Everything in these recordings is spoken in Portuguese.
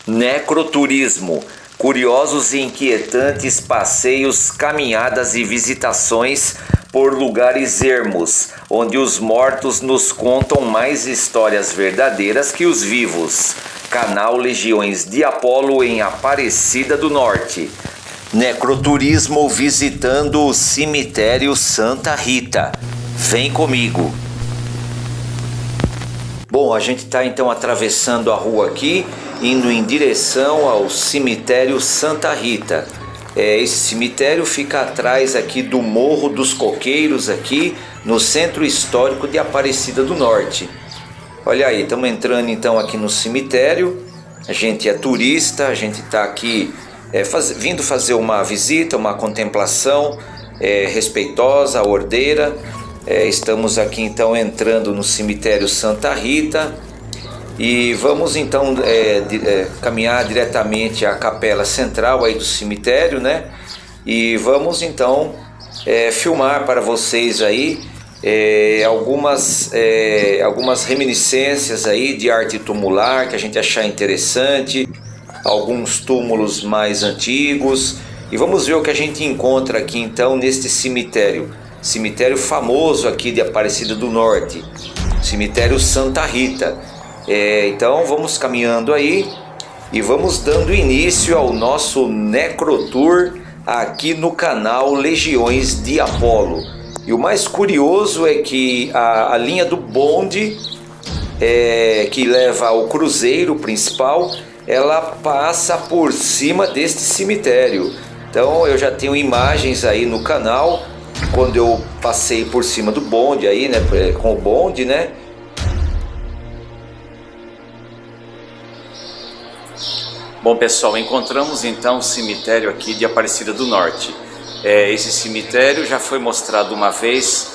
Necroturismo. Curiosos e inquietantes passeios, caminhadas e visitações por lugares ermos, onde os mortos nos contam mais histórias verdadeiras que os vivos. Canal Legiões de Apolo em Aparecida do Norte. Necroturismo visitando o cemitério Santa Rita. Vem comigo. Bom, a gente está então atravessando a rua aqui, indo em direção ao cemitério Santa Rita. Esse cemitério fica atrás aqui do Morro dos Coqueiros, aqui no centro histórico de Aparecida do Norte. Olha aí, estamos entrando então aqui no cemitério. A gente é turista, a gente está aqui vindo fazer uma visita, uma contemplação respeitosa, ordeira. Estamos aqui então entrando no cemitério Santa Rita e vamos então caminhar diretamente à capela central aí do cemitério, né? E vamos então filmar para vocês aí algumas reminiscências aí de arte tumular que a gente achar interessante, alguns túmulos mais antigos, e vamos ver o que a gente encontra aqui então neste cemitério famoso aqui de Aparecida do Norte, cemitério Santa Rita. Então vamos caminhando aí e vamos dando início ao nosso Necrotour aqui no canal Legiões de Apolo. E o mais curioso é que a linha do bonde que leva ao cruzeiro principal, ela passa por cima deste cemitério. Então eu já tenho imagens aí no canal quando eu passei por cima do bonde aí, né, com o bonde, né? Bom, pessoal, encontramos então o cemitério aqui de Aparecida do Norte. Esse cemitério já foi mostrado uma vez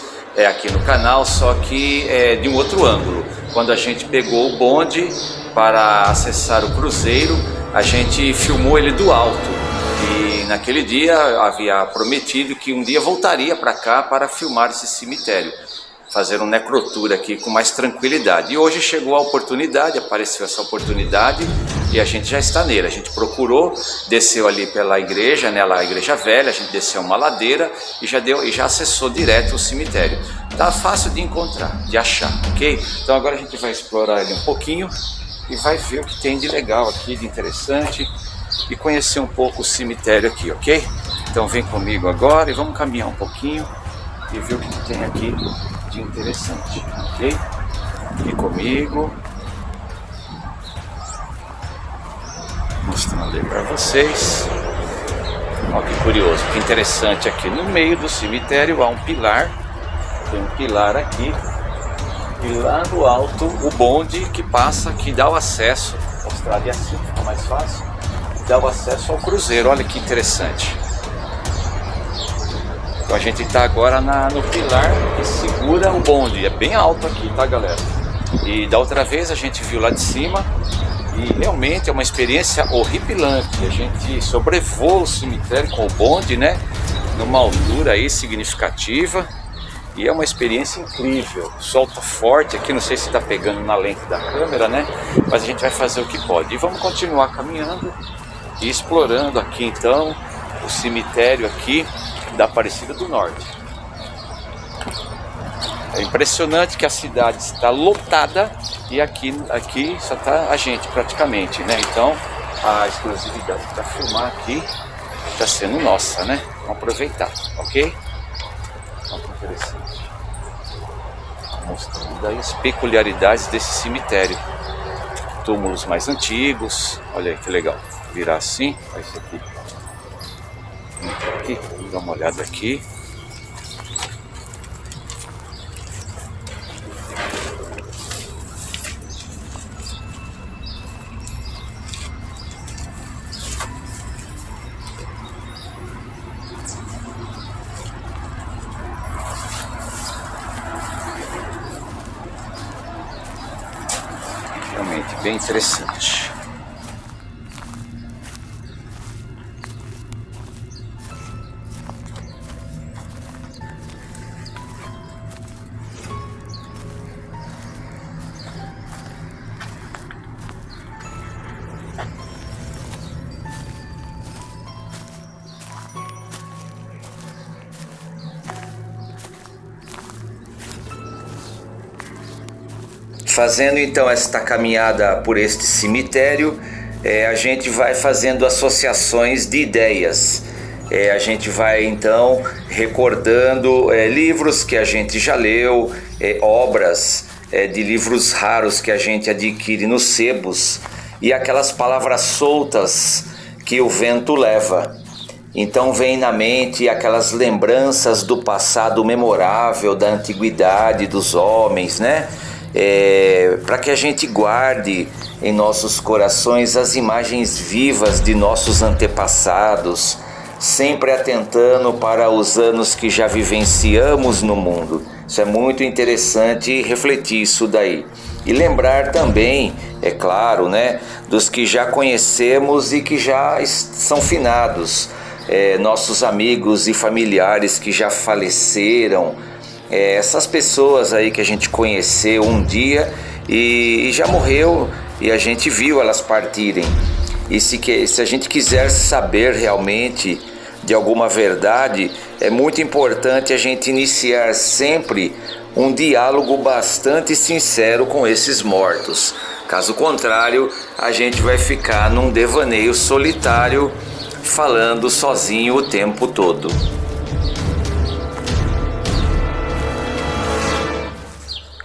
aqui no canal, só que de um outro ângulo. Quando a gente pegou o bonde para acessar o cruzeiro, a gente filmou ele do alto. E naquele dia havia prometido que um dia voltaria para cá para filmar esse cemitério, fazer um necrotour aqui com mais tranquilidade. E hoje chegou a oportunidade, apareceu essa oportunidade e a gente já está nele. A gente procurou, desceu ali pela igreja, né, lá a igreja velha, a gente desceu uma ladeira e já acessou direto o cemitério. Tá fácil de encontrar, de achar, ok? Então agora a gente vai explorar ele um pouquinho e vai ver o que tem de legal aqui, de interessante, e conhecer um pouco o cemitério aqui, ok? Então vem comigo agora e vamos caminhar um pouquinho e ver o que tem aqui de interessante, ok? Vem comigo, mostrando aí para vocês. Olha que curioso, que interessante aqui. No meio do cemitério há um pilar, tem um pilar aqui, e lá no alto o bonde que passa, que dá o acesso, vou mostrar ali assim, fica mais fácil, dá o acesso ao cruzeiro. Olha que interessante. Então a gente está agora no pilar que segura o bonde, é bem alto aqui, tá, galera? E da outra vez a gente viu lá de cima e realmente é uma experiência horripilante. A gente sobrevoa o cemitério com o bonde, né, numa altura aí significativa, e é uma experiência incrível. O sol tá forte aqui, não sei se está pegando na lente da câmera, né, mas a gente vai fazer o que pode. E vamos continuar caminhando e explorando aqui então o cemitério aqui da Aparecida do Norte. É impressionante que a cidade está lotada e aqui só está a gente praticamente, né? Então a exclusividade para filmar aqui está sendo nossa, né? Vamos aproveitar, ok? Olha que interessante. Mostrando aí as peculiaridades desse cemitério. Túmulos mais antigos, olha aí que legal. Virar assim, olha isso aqui. Aqui, vamos dar uma olhada aqui. Realmente bem interessante. Fazendo então esta caminhada por este cemitério, a gente vai fazendo associações de ideias. A gente vai então recordando livros que a gente já leu, obras de livros raros que a gente adquire nos sebos e aquelas palavras soltas que o vento leva. Então vem na mente aquelas lembranças do passado memorável, da antiguidade dos homens, né? Para que a gente guarde em nossos corações as imagens vivas de nossos antepassados, sempre atentando para os anos que já vivenciamos no mundo. Isso é muito interessante refletir isso daí. E lembrar também, é claro, né, dos que já conhecemos e que já são finados, nossos amigos e familiares que já faleceram, essas pessoas aí que a gente conheceu um dia e já morreu e a gente viu elas partirem. E se a gente quiser saber realmente de alguma verdade, é muito importante a gente iniciar sempre um diálogo bastante sincero com esses mortos. Caso contrário, a gente vai ficar num devaneio solitário, falando sozinho o tempo todo.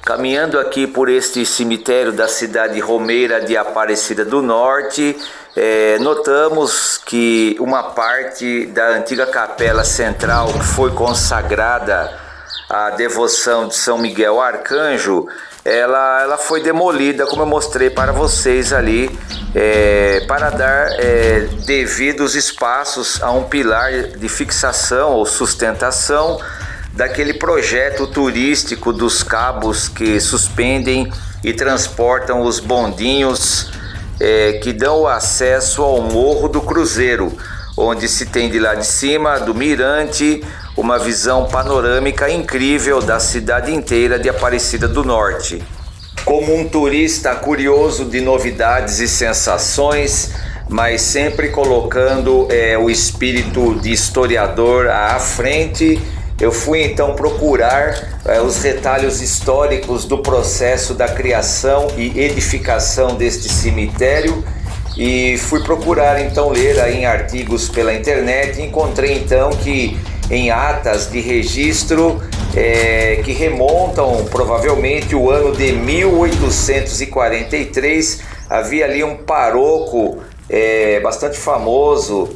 Caminhando aqui por este cemitério da cidade romeira de Aparecida do Norte, notamos que uma parte da antiga capela central que foi consagrada à devoção de São Miguel Arcanjo, ela foi demolida, como eu mostrei para vocês ali, para dar devidos espaços a um pilar de fixação ou sustentação daquele projeto turístico dos cabos que suspendem e transportam os bondinhos que dão acesso ao Morro do Cruzeiro, onde se tem de lá de cima do mirante uma visão panorâmica incrível da cidade inteira de Aparecida do Norte. Como um turista curioso de novidades e sensações, mas sempre colocando o espírito de historiador à frente, eu fui então procurar os retalhos históricos do processo da criação e edificação deste cemitério e fui procurar então ler aí em artigos pela internet e encontrei então que em atas de registro que remontam provavelmente o ano de 1843, havia ali um pároco bastante famoso,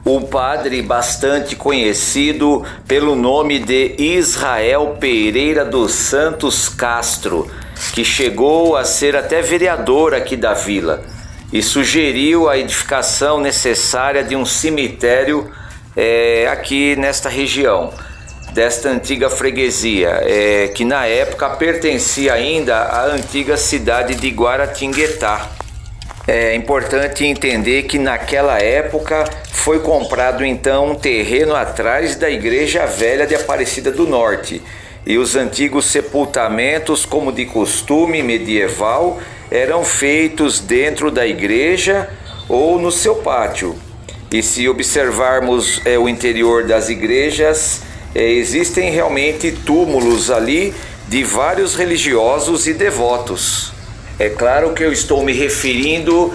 um padre bastante conhecido pelo nome de Israel Pereira dos Santos Castro, que chegou a ser até vereador aqui da vila e sugeriu a edificação necessária de um cemitério aqui nesta região, desta antiga freguesia, que na época pertencia ainda à antiga cidade de Guaratinguetá. É importante entender que naquela época foi comprado então um terreno atrás da Igreja Velha de Aparecida do Norte e os antigos sepultamentos, como de costume medieval, eram feitos dentro da igreja ou no seu pátio. E se observarmos o interior das igrejas, existem realmente túmulos ali de vários religiosos e devotos. É claro que eu estou me referindo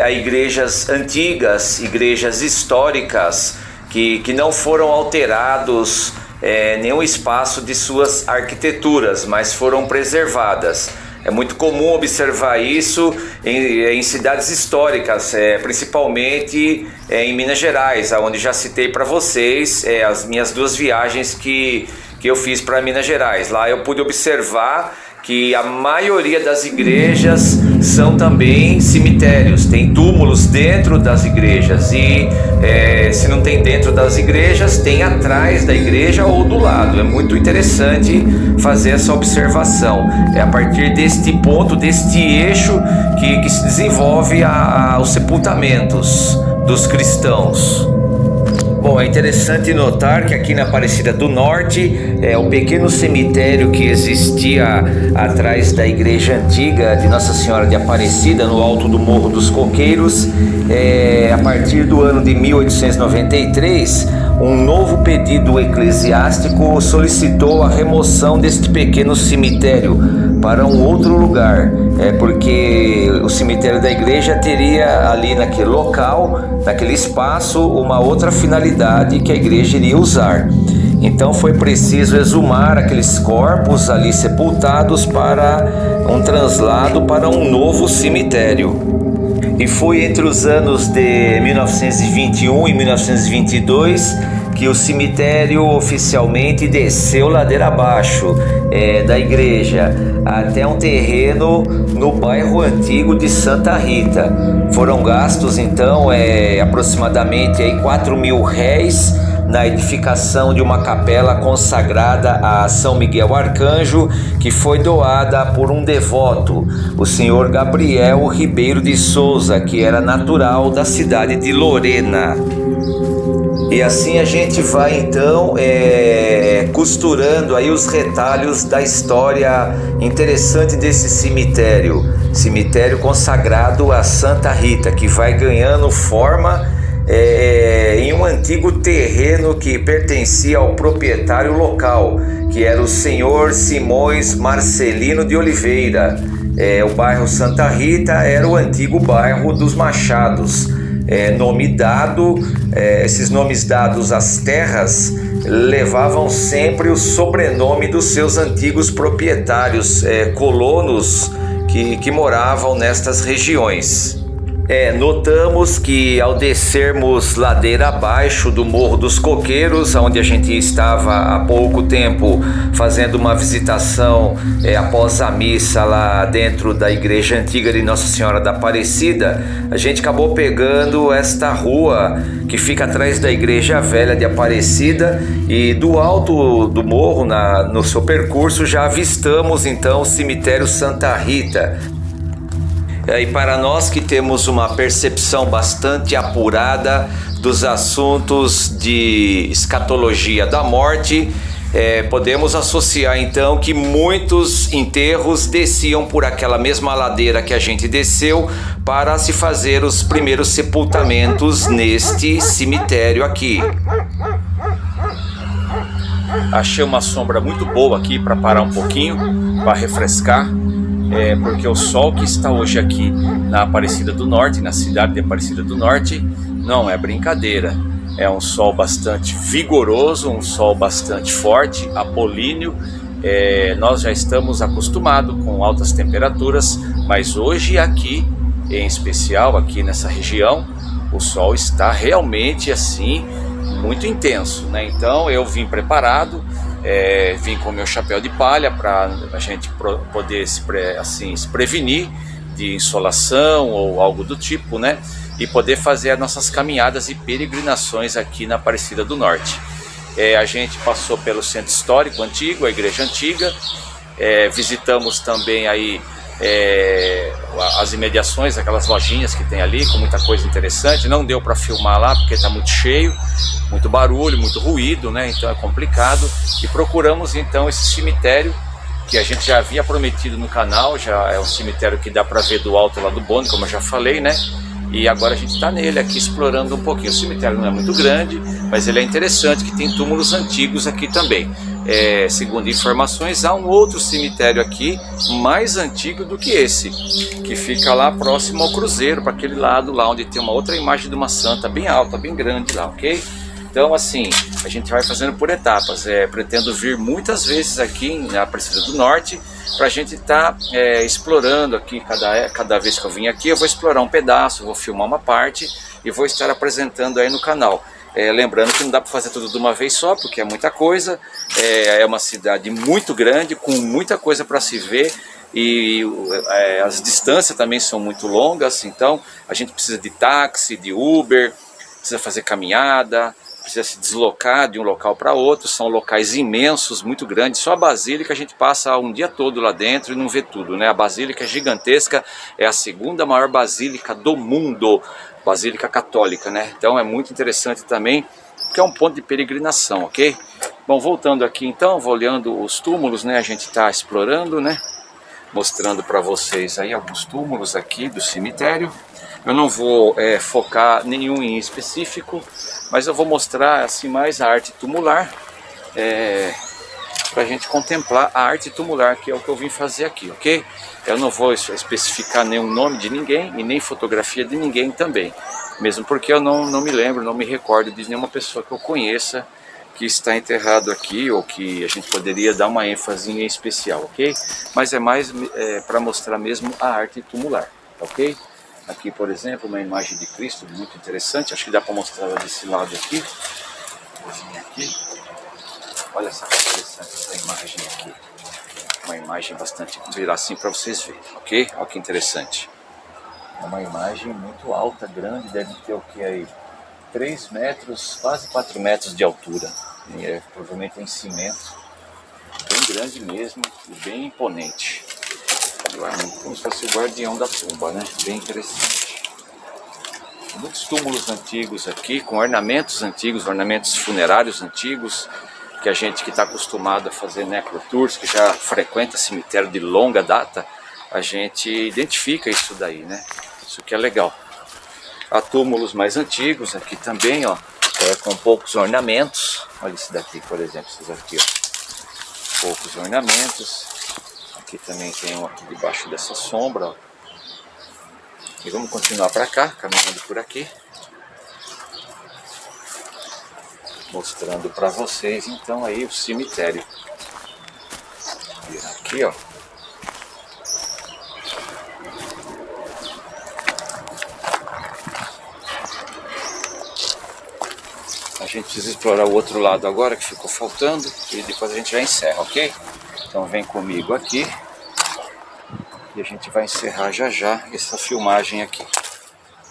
a igrejas antigas, igrejas históricas, que não foram alterados nenhum espaço de suas arquiteturas, mas foram preservadas. É muito comum observar isso em cidades históricas, principalmente em Minas Gerais, onde já citei para vocês as minhas 2 viagens que eu fiz para Minas Gerais. Lá eu pude observar que a maioria das igrejas são também cemitérios, tem túmulos dentro das igrejas e se não tem dentro das igrejas, tem atrás da igreja ou do lado. É muito interessante fazer essa observação. É a partir deste ponto, deste eixo que se desenvolve os sepultamentos dos cristãos. Bom, é interessante notar que aqui na Aparecida do Norte, o pequeno cemitério que existia atrás da igreja antiga de Nossa Senhora de Aparecida, no alto do Morro dos Coqueiros, a partir do ano de 1893, um novo pedido eclesiástico solicitou a remoção deste pequeno cemitério para um outro lugar, porque o cemitério da igreja teria ali naquele local, naquele espaço, uma outra finalidade que a igreja iria usar. Então foi preciso exumar aqueles corpos ali sepultados para um translado para um novo cemitério. E foi entre os anos de 1921 e 1922 que o cemitério oficialmente desceu ladeira abaixo da igreja até um terreno no bairro antigo de Santa Rita. Foram gastos então aproximadamente R$ 4.000 na edificação de uma capela consagrada a São Miguel Arcanjo, que foi doada por um devoto, o senhor Gabriel Ribeiro de Souza, que era natural da cidade de Lorena. E assim a gente vai então costurando aí os retalhos da história interessante desse cemitério consagrado a Santa Rita, que vai ganhando forma em um antigo terreno que pertencia ao proprietário local, que era o senhor Simões Marcelino de Oliveira. O bairro Santa Rita era o antigo bairro dos Machados. Esses nomes dados às terras levavam sempre o sobrenome dos seus antigos proprietários, colonos que moravam nestas regiões. Notamos que ao descermos ladeira abaixo do Morro dos Coqueiros, onde a gente estava há pouco tempo fazendo uma visitação após a missa lá dentro da igreja antiga de Nossa Senhora da Aparecida, a gente acabou pegando esta rua que fica atrás da igreja velha de Aparecida, e do alto do morro, no seu percurso, já avistamos então o cemitério Santa Rita. E para nós que temos uma percepção bastante apurada dos assuntos de escatologia da morte, podemos associar então que muitos enterros desciam por aquela mesma ladeira que a gente desceu para se fazer os primeiros sepultamentos neste cemitério aqui. Achei uma sombra muito boa aqui para parar um pouquinho, para refrescar. Porque o sol que está hoje aqui na Aparecida do Norte, na cidade de Aparecida do Norte, não é brincadeira. É um sol bastante vigoroso, um sol bastante forte, apolíneo. Nós já estamos acostumados com altas temperaturas, mas hoje aqui, em especial aqui nessa região, o sol está realmente assim, muito intenso, né? Então eu vim preparado. Vim com meu chapéu de palha para a gente poder se prevenir de insolação ou algo do tipo, né? E poder fazer as nossas caminhadas e peregrinações aqui na Aparecida do Norte. A gente passou pelo centro histórico antigo, a igreja antiga, visitamos também aí as imediações, aquelas lojinhas que tem ali com muita coisa interessante. Não deu para filmar lá porque está muito cheio, muito barulho, muito ruído, né? Então é complicado. E procuramos então esse cemitério que a gente já havia prometido no canal. Já é um cemitério que dá para ver do alto lá do bonde, como eu já falei, né? E agora a gente está nele aqui explorando um pouquinho. O cemitério não é muito grande, mas ele é interessante, que tem túmulos antigos aqui também. Segundo informações, há um outro cemitério aqui mais antigo do que esse, que fica lá próximo ao cruzeiro, para aquele lado lá onde tem uma outra imagem de uma santa bem alta, bem grande lá, ok? Então assim, a gente vai fazendo por etapas. Pretendo vir muitas vezes aqui na Aparecida do Norte para a gente estar explorando aqui. Cada vez que eu vim aqui eu vou explorar um pedaço, vou filmar uma parte e vou estar apresentando aí no canal. Lembrando que não dá para fazer tudo de uma vez só, porque é muita coisa. É uma cidade muito grande, com muita coisa para se ver, e as distâncias também são muito longas. Então a gente precisa de táxi, de Uber, precisa fazer caminhada, precisa se deslocar de um local para outro. São locais imensos, muito grandes. Só a Basílica a gente passa um dia todo lá dentro e não vê tudo, né? A Basílica é gigantesca, é a segunda maior basílica do mundo, Basílica Católica, né? Então é muito interessante também, porque é um ponto de peregrinação, ok? Bom, voltando aqui então, vou olhando os túmulos, né? A gente está explorando, né? Mostrando para vocês aí alguns túmulos aqui do cemitério. Eu não vou focar nenhum em específico, Mas eu vou mostrar assim mais a arte tumular, para a gente contemplar a arte tumular, que é o que eu vim fazer aqui, ok? Eu não vou especificar nenhum nome de ninguém e nem fotografia de ninguém também, mesmo porque eu não me lembro, não me recordo de nenhuma pessoa que eu conheça que está enterrado aqui, ou que a gente poderia dar uma ênfase em especial, ok? Mas é mais para mostrar mesmo a arte tumular, ok? Aqui, por exemplo, uma imagem de Cristo muito interessante, acho que dá para mostrar ela desse lado aqui. Vou vir aqui. Olha essa que interessante essa imagem aqui. Uma imagem bastante, vou virar assim para vocês verem, ok? Olha que interessante. É uma imagem muito alta, grande, deve ter o que aí? 3 metros, quase 4 metros de altura. Provavelmente em cimento. Bem grande mesmo e bem imponente. Como se fosse o guardião da tumba, né? Bem interessante. Muitos túmulos antigos aqui, com ornamentos antigos, ornamentos funerários antigos, que a gente que está acostumado a fazer necrotours, que já frequenta cemitério de longa data, a gente identifica isso daí, né? Isso que é legal. Há túmulos mais antigos aqui também, ó, com poucos ornamentos. Olha esse daqui, por exemplo, esses aqui, ó. Poucos ornamentos. Aqui também tem um aqui debaixo dessa sombra, ó. E vamos continuar para cá, caminhando por aqui, mostrando para vocês então aí o cemitério. Vira aqui, ó. A gente precisa explorar o outro lado agora, que ficou faltando, e depois a gente já encerra, ok? Então vem comigo aqui e a gente vai encerrar já já essa filmagem aqui,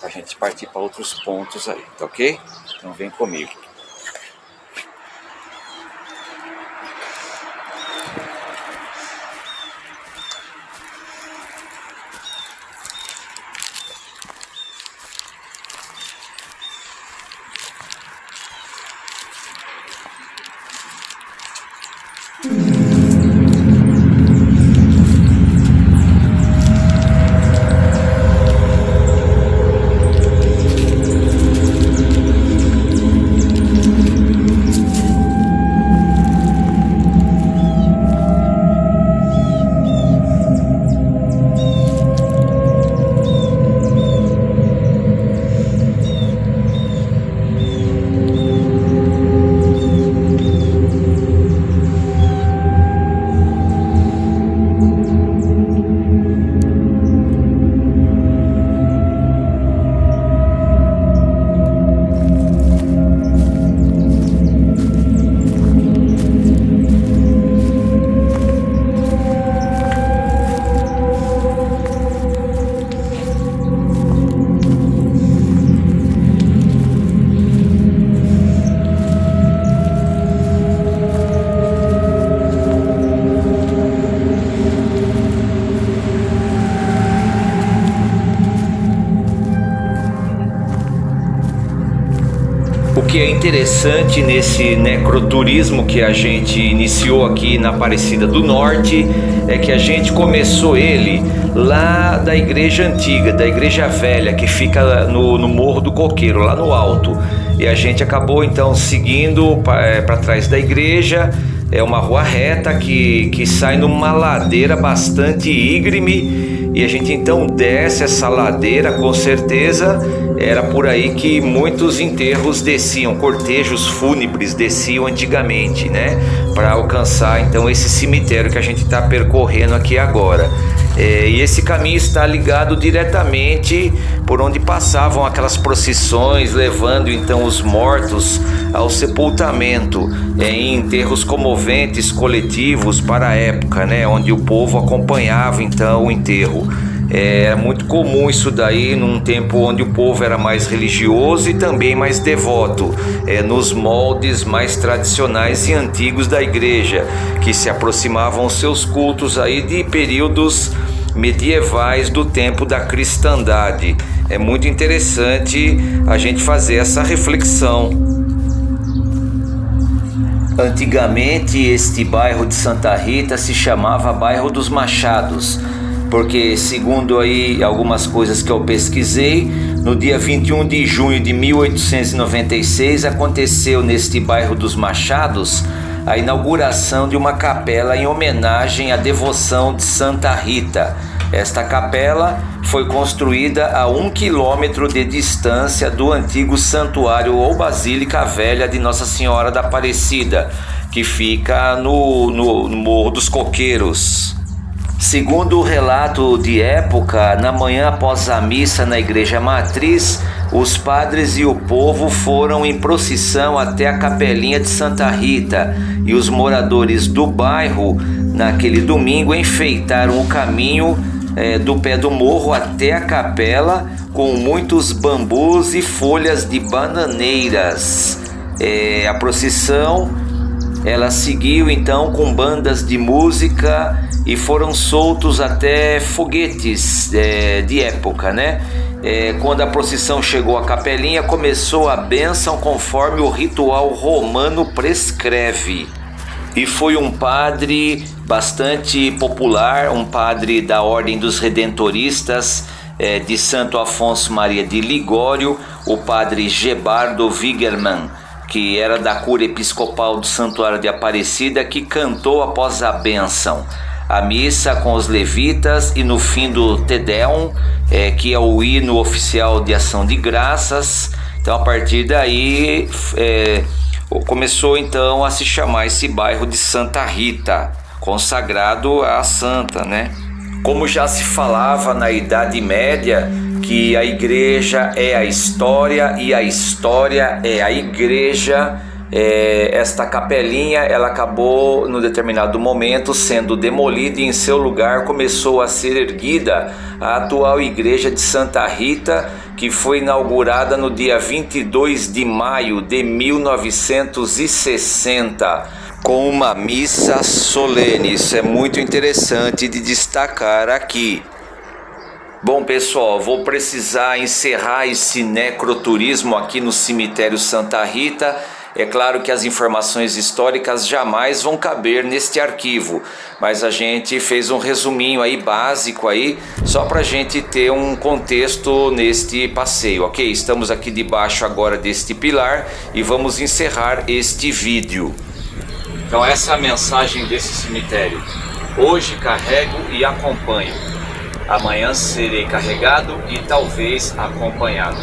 para a gente partir para outros pontos aí, tá ok? Então vem comigo. O que é interessante nesse necroturismo que a gente iniciou aqui na Aparecida do Norte é que a gente começou ele lá da igreja antiga, da igreja velha, que fica no Morro do Coqueiro, lá no alto. E a gente acabou então seguindo para trás da igreja. É uma rua reta que sai numa ladeira bastante íngreme, e a gente então desce essa ladeira. Com certeza era por aí que muitos enterros desciam, cortejos fúnebres desciam antigamente, né? Para alcançar então esse cemitério que a gente está percorrendo aqui agora. E esse caminho está ligado diretamente por onde passavam aquelas procissões, levando então os mortos ao sepultamento, em enterros comoventes, coletivos para a época, né, onde o povo acompanhava então o enterro. Era muito comum isso daí num tempo onde o povo era mais religioso e também mais devoto, nos moldes mais tradicionais e antigos da igreja, que se aproximavam seus cultos aí de períodos medievais do tempo da cristandade. É muito interessante a gente fazer essa reflexão. Antigamente este bairro de Santa Rita se chamava Bairro dos Machados, porque segundo aí algumas coisas que eu pesquisei, No dia 21 de junho de 1896, aconteceu neste bairro dos Machados a inauguração de uma capela em homenagem à devoção de Santa Rita. Esta capela foi construída a 1 quilômetro de distância do antigo santuário ou Basílica Velha de Nossa Senhora da Aparecida, que fica no Morro dos Coqueiros. Segundo o relato de época, na manhã após a missa na igreja matriz, os padres e o povo foram em procissão até a capelinha de Santa Rita e os moradores do bairro, naquele domingo, enfeitaram o caminho do pé do morro até a capela com muitos bambus e folhas de bananeiras. A procissão ela seguiu então com bandas de música e foram soltos até foguetes de época, né? Quando a procissão chegou à capelinha, começou a bênção conforme o ritual romano prescreve. E foi um padre bastante popular, um padre da Ordem dos Redentoristas de Santo Afonso Maria de Ligório, o padre Gebardo Wigerman, que era da cura episcopal do Santuário de Aparecida, que cantou após a bênção a missa com os levitas e no fim do Te Deum, que é o hino oficial de ação de graças. Então a partir daí começou então a se chamar esse bairro de Santa Rita, consagrado à santa, né? Como já se falava na Idade Média, que a igreja é a história e a história é a igreja, esta capelinha ela acabou no determinado momento sendo demolida e em seu lugar começou a ser erguida a atual igreja de Santa Rita, que foi inaugurada no dia 22 de maio de 1960 com uma missa solene. Isso é muito interessante de destacar aqui. Bom pessoal, vou precisar encerrar esse necroturismo aqui no cemitério Santa Rita. É claro que as informações históricas jamais vão caber neste arquivo, mas a gente fez um resuminho aí básico aí, só para a gente ter um contexto neste passeio, ok? Estamos aqui debaixo agora deste pilar e vamos encerrar este vídeo. Então essa é a mensagem desse cemitério. Hoje carrego e acompanho. Amanhã serei carregado e talvez acompanhado.